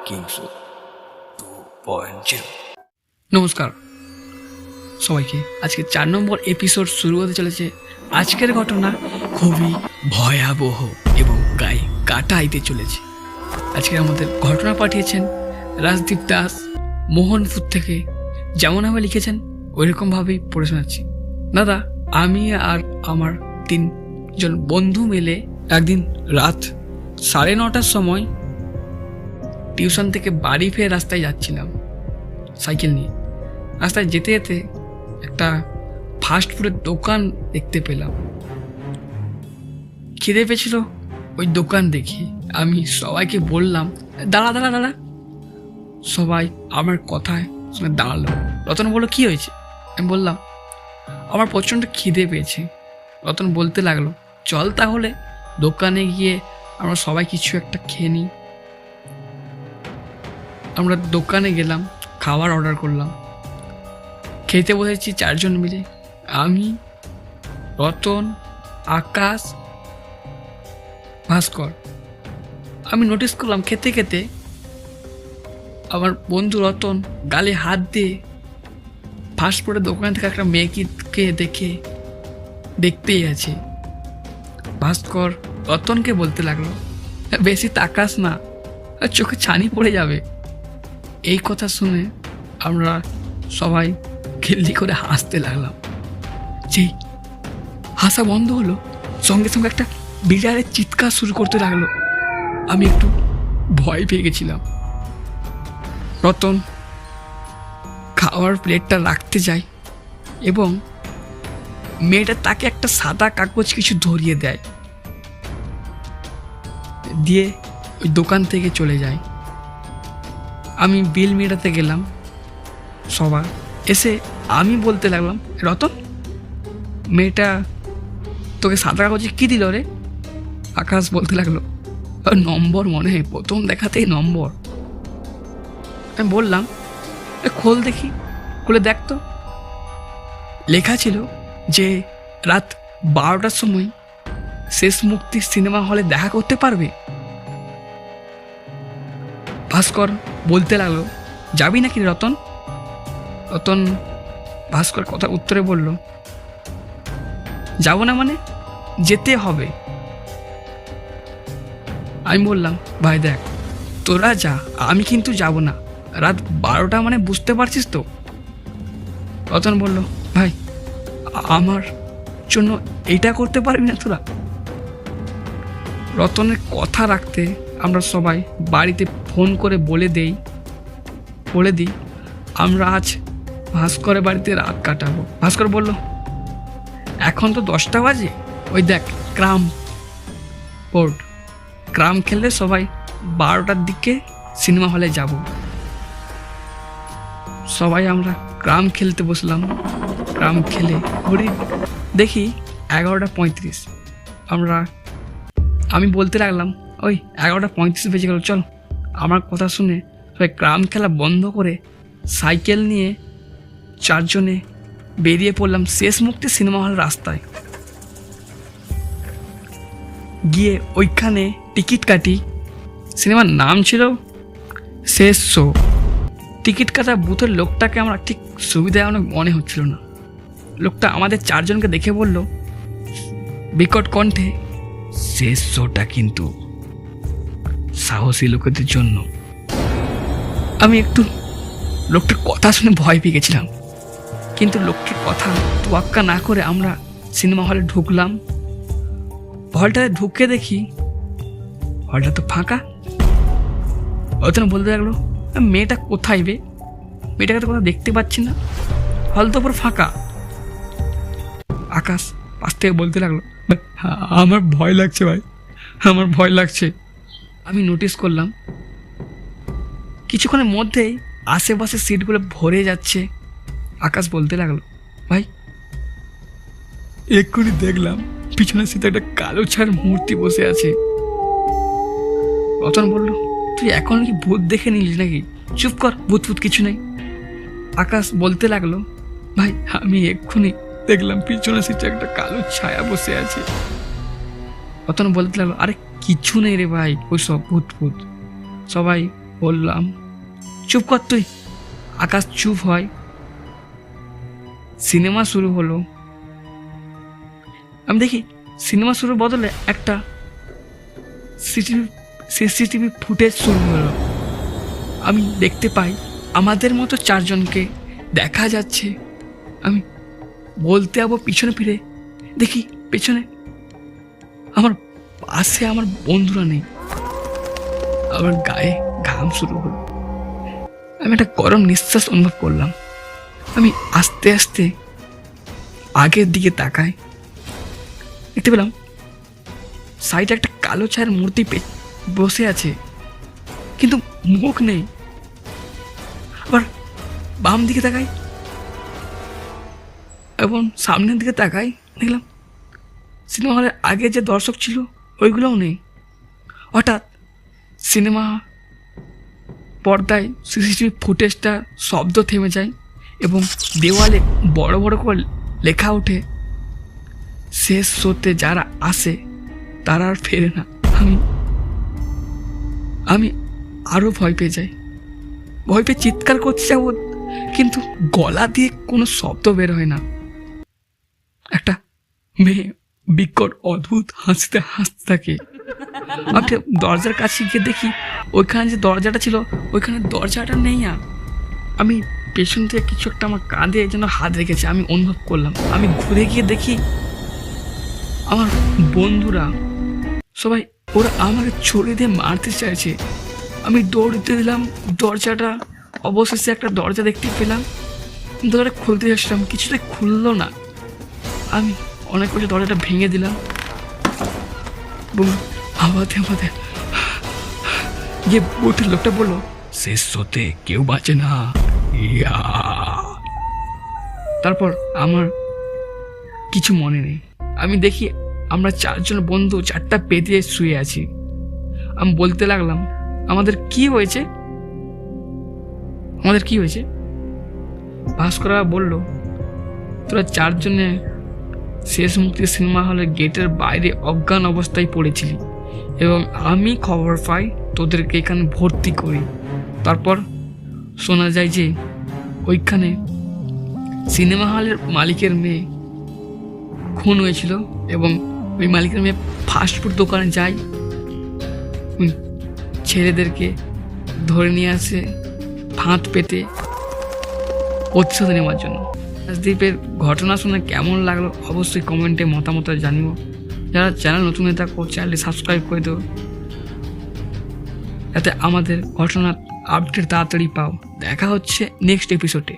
কিংসু 2.0। নমস্কার সবাইকে। আজকে 4 নম্বর এপিসোড শুরু হতে চলেছে। আজকের ঘটনা খুবই ভয়াবহ এবং গায়ে কাটা আইতে চলেছে। আজকে আমাদের ঘটনা পাঠিয়েছেন রাজদীপ দাস মোহনপুর থেকে। যেমন ভাবে লিখেছেন ওইরকমভাবেই পড়ে শোনাচ্ছি। দাদা, আমি আর আমার 3জন বন্ধু মিলে একদিন রাত 9:30টার সময় টিউশন থেকে বাড়ি ফিরে রাস্তায় যাচ্ছিলাম সাইকেল নিয়ে। রাস্তায় যেতে যেতে একটা ফাস্ট ফুডের দোকান দেখতে পেলাম। খিদে পেয়েছিল, ওই দোকান দেখি আমি সবাইকে বললাম দাঁড়া দাঁড়া দাঁড়া। সবাই আমার কথায় শুনে দাঁড়ালো। রতন বললো কি হয়েছে? আমি বললাম আমার প্রচণ্ড খিদে পেয়েছে। রতন বলতে লাগলো চল তাহলে দোকানে গিয়ে আমরা সবাই কিছু একটা খেয়ে নিই। আমরা দোকানে গেলাম, খাবার অর্ডার করলাম, খেতে বসেছি 4 জন মিলে। আমি, রতন, আকাশ, ভাস্কর। আমি নোটিস করলাম খেতে খেতে আমার বন্ধু রতন গালে হাত দিয়ে ফাস্ট ফুডের দোকান থেকে একটা মেয়েকে দেখে দেখতেই আছে। ভাস্কর রতনকে বলতে লাগলো বেশি তাকাস না, চোখে ছানি পড়ে যাবে। এই কথা শুনে আমরা সবাই খিল্লি করে হাসতে লাগলাম। যেই হাসা বন্ধ হলো সঙ্গে সঙ্গে একটা বিড়ালের চিৎকার শুরু করতে লাগলো। আমি একটু ভয় পেয়ে গেছিলাম। রতন খাওয়ার প্লেটটা রাখতে যায় এবং মেয়েটা তাকে একটা সাদা কাগজ কিছু ধরিয়ে দেয়, দিয়ে ওই দোকান থেকে চলে যায়। আমি বিল মেটাতে গেলাম। সবার এসে আমি বলতে লাগলাম রতন, মেয়েটা তোকে সাদা কাগজে কী দিল রে? আকাশ বলতে লাগলো নম্বর, মনে হয় প্রথম দেখাতেই নম্বর। আমি বললাম খোল দেখি। খুলে দেখ তো। লেখা ছিল যে রাত 12টার সময় শেষ মুক্তির সিনেমা হলে দেখা করতে পারবে। ভাস্কর বলতে লাগলো যাবি নাকি রতন? রতন ভাস্কর কথা উত্তরে বলল যাব না মানে, যেতে হবে। আমি বললাম ভাই দেখ, তোরা যা, আমি কিন্তু যাব না। রাত 12টা মানে বুঝতে পারছিস তো। রতন বলল ভাই আমার জন্য এইটা করতে পারবি না তোরা? রতনের কথা রাখতে আমরা সবাই বাড়িতে ফোন করে বলে দিই আমরা আজ ভাস্করের বাড়িতে রাত কাটাবো। ভাস্কর বলল এখন তো 10টা বাজে, ওই দেখ ক্রাম বোর্ড, ক্রাম খেললে সবাই 12টার দিকে সিনেমা হলে যাব। সবাই আমরা ক্রাম খেলতে বসলাম। ক্রাম খেলে ঘড়ি দেখি 11:35। আমি বলতে লাগলাম ওই 11:35 বেজে গেল, চল। আমার কথা শুনে সবাই ক্রাম খেলা বন্ধ করে সাইকেল নিয়ে 4 জনে বেরিয়ে পড়লাম শেষ মুক্তি সিনেমা হল রাস্তায়। গিয়ে ওইখানে টিকিট কাটি। সিনেমার নাম ছিল শেষ শো। টিকিট কাটা বুথের লোকটাকে আমার ঠিক সুবিধাজনক মনে হচ্ছিল না। লোকটা আমাদের 4 জনকে দেখে বলল বিকট কণ্ঠে, শেষ শোটা কিন্তু সাহসী লোকেদের জন্য। আমি একটু লোকটার কথা শুনে ভয় পেয়ে গেছিলাম, কিন্তু লোকটির কথা তোয়াক্কা না করে আমরা সিনেমা হলে ঢুকলাম। হলটাতে ঢুকে দেখি হলটা তো ফাঁকা। অতন বলতে লাগলো মেয়েটা কোথায় বে? মেয়েটাকে তো কোথাও দেখতে পাচ্ছি না, হল তো পুরো ফাঁকা। আকাশ পাশ থেকে বলতে লাগলো আমার ভয় লাগছে ভাই, আমার ভয় লাগছে। আমি নোটিস করলাম কিছুক্ষণের মধ্যেই আশেপাশে সিটগুলো ভরে যাচ্ছে। আকাশ বলতে লাগলো ভাই এক্ষুনি দেখলাম পিছনের সিটে একটা কালো ছায়ার মূর্তি বসে আছে। রতন বলল তুই এখন কি ভূত দেখে নিলিস নাকি? চুপ কর, ভূত ফুত কিছু নেই। আকাশ বলতে লাগলো ভাই আমি এক্ষুনি দেখলাম পিছনের সিটে একটা কালো ছায়া বসে আছে। রতন বলতে লাগলো আরে কিছু নেই রে ভাই, ওই সব ভূত। সবাই বললাম, চুপ কর তুই। আকাশ চুপ হয়। সিনেমা শুরু হলো। আমি দেখি সিনেমা শুরুর বদলে একটা সিসিটিভি ফুটেজ শুরু হলো। আমি দেখতে পাই আমাদের মতো চারজনকে দেখা যাচ্ছে। আমি বলতে যাবো পিছনে ফিরে দেখি পেছনে আমার পাশে আমার বন্ধুরা নেই। আমার গায়ে ঘাম শুরু হলো। আমি একটা গরম নিঃশ্বাস অনুভব করলাম। আমি আস্তে আস্তে আগের দিকে তাকাই। দেখতে পেলাম সাইডে একটা কালো ছায়ের মূর্তি বসে আছে, কিন্তু মুখ নেই। আবার বাম দিকে তাকাই এবং সামনের দিকে তাকাই, দেখলাম সিনেমা হলের আগে যে দর্শক ছিল ওইগুলোও নেই। হঠাৎ সিনেমা পর্দায় সিসিটিভি ফুটেজটা শব্দ থেমে যায় এবং দেওয়ালে বড় বড় করে লেখা ওঠে, শেষ শোতে যারা আসে তারা আর ফেরে না। আমি আরো ভয় পেয়ে যাই। ভয় পেয়ে চিৎকার করতে যাবো, কিন্তু গলা দিয়ে কোনো শব্দ বের হয় না। একটা মেয়ে বিকট অদ্ভুত হাসতে থাকে। আমি দরজার কাছে গিয়ে দেখি ওইখানে যে দরজাটা ছিল ওইখানে দরজাটা নেই। আর আমি পেছন থেকে কিছু একটা আমার কাঁধে যেন হাত রেখেছে আমি অনুভব করলাম। আমি ঘুরে গিয়ে দেখি আমার বন্ধুরা সবাই, ওরা আমাকে ছড়িয়ে দিয়ে মারতে চাইছে। আমি দৌড়তে দিলাম দরজাটা। অবশেষে একটা দরজা দেখতে পেলাম। দরজাটা খুলতে যাচ্ছিলাম, কিছুতেই খুললো না। আমি অনেক কিছু দরজাটা ভেঙে দিলাম এবং আমাদের গিয়ে বুথের লোকটা বললো, শেষ শোতে কেউ বাঁচে না। ইয়া। তারপর আমার কিছু মনে নেই। আমি দেখি আমরা চারজন বন্ধু চারটা পেতে শুয়ে আছি। আমি বলতে লাগলাম, আমাদের কি হয়েছে? ভাস্কর বলল, তোরা চারজনে শেষ মুক্তি সিনেমা হলের গেটের বাইরে অজ্ঞান অবস্থায় পড়েছিলি এবং আমি খবর পাই তোদেরকে এখানে ভর্তি করি। তারপর শোনা যায় যে ওইখানে সিনেমা হলের মালিকের মেয়ে খুন হয়েছিল এবং ওই মালিকের মেয়ে ফাস্টফুড দোকানে যায়, ছেলেদেরকে ধরে নিয়ে আসে ফাঁদ পেতে প্রতিশোধ নেওয়ার জন্য। রাজদীপের ঘটনা শুনে কেমন লাগলো অবশ্যই কমেন্টে মতামত জানিও। যারা চ্যানেল নতুন হয়ে থাকো চ্যানেলটি সাবস্ক্রাইব করে দেবো, যাতে আমাদের ঘটনার আপডেট তাড়াতাড়ি পাও। দেখা হচ্ছে নেক্সট এপিসোডে।